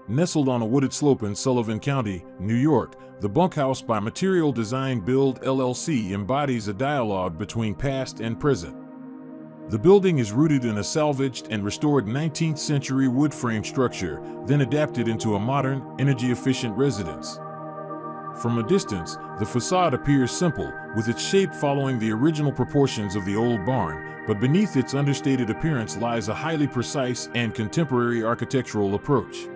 Nestled on a wooded slope in Sullivan County, New York, the Bunkhouse by Material Design Build LLC embodies a dialogue between past and present. The building is rooted in a salvaged and restored 19th century wood frame structure, then adapted into a modern, energy-efficient residence. From a distance, the facade appears simple, with its shape following the original proportions of the old barn, but beneath its understated appearance lies a highly precise and contemporary architectural approach.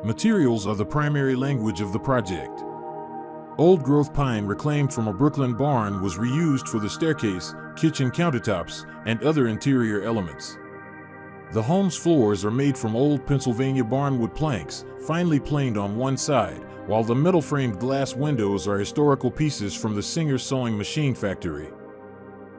Materials are the primary language of the project. Old-growth pine reclaimed from a Brooklyn barn was reused for the staircase, kitchen countertops, and other interior elements. The home's floors are made from old Pennsylvania barnwood planks, finely planed on one side, while the metal-framed glass windows are historical pieces from the Singer sewing machine factory.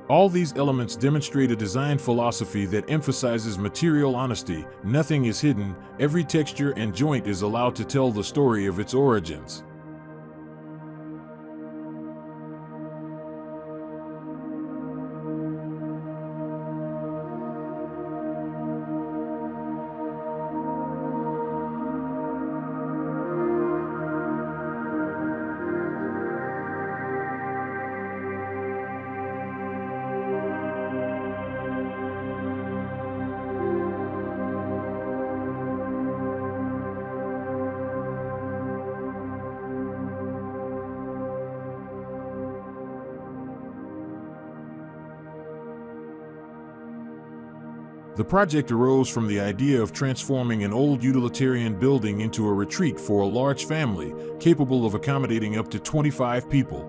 All these elements demonstrate a design philosophy that emphasizes material honesty. Nothing is hidden, every texture and joint is allowed to tell the story of its origins. The project arose from the idea of transforming an old utilitarian building into a retreat for a large family, capable of accommodating up to 25 people.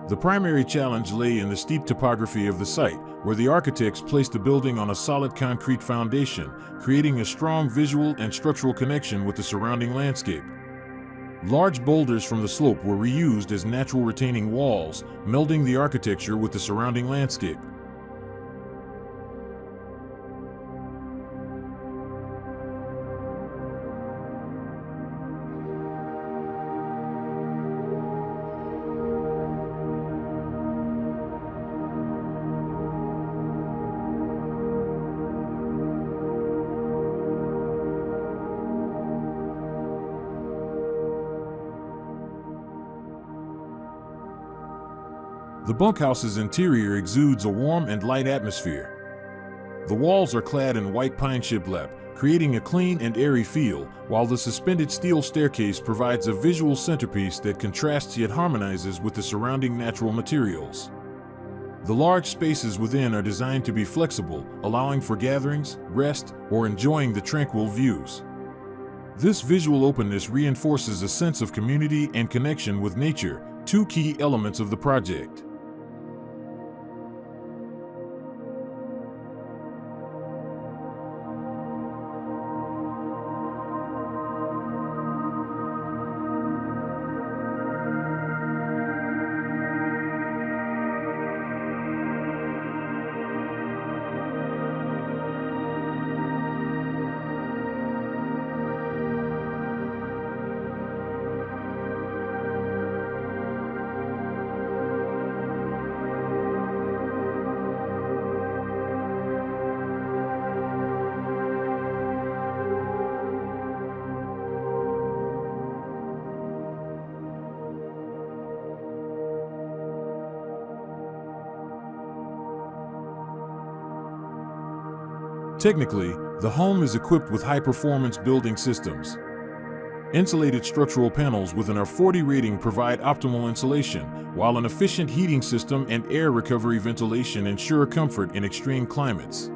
The primary challenge lay in the steep topography of the site, where the architects placed the building on a solid concrete foundation, creating a strong visual and structural connection with the surrounding landscape. Large boulders from the slope were reused as natural retaining walls, melding the architecture with the surrounding landscape. The bunkhouse's interior exudes a warm and light atmosphere. The walls are clad in white pine shiplap, creating a clean and airy feel, while the suspended steel staircase provides a visual centerpiece that contrasts yet harmonizes with the surrounding natural materials. The large spaces within are designed to be flexible, allowing for gatherings, rest, or enjoying the tranquil views. This visual openness reinforces a sense of community and connection with nature, two key elements of the project. Technically, the home is equipped with high-performance building systems. Insulated structural panels with an R40 rating provide optimal insulation, while an efficient heating system and air recovery ventilation ensure comfort in extreme climates.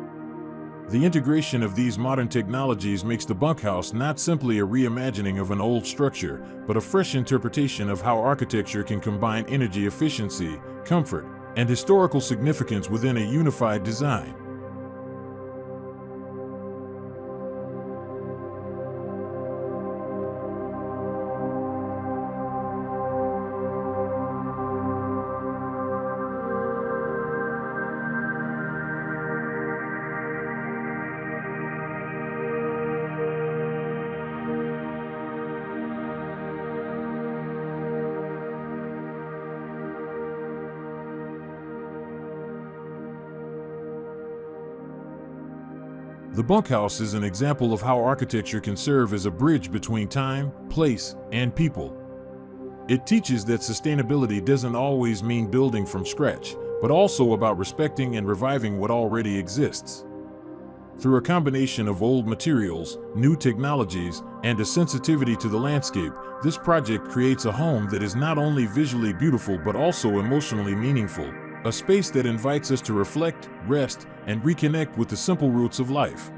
The integration of these modern technologies makes the bunkhouse not simply a reimagining of an old structure, but a fresh interpretation of how architecture can combine energy efficiency, comfort, and historical significance within a unified design. The bunkhouse is an example of how architecture can serve as a bridge between time, place, and people. It teaches that sustainability doesn't always mean building from scratch, but also about respecting and reviving what already exists. Through a combination of old materials, new technologies, and a sensitivity to the landscape, this project creates a home that is not only visually beautiful but also emotionally meaningful, a space that invites us to reflect, rest, and reconnect with the simple roots of life.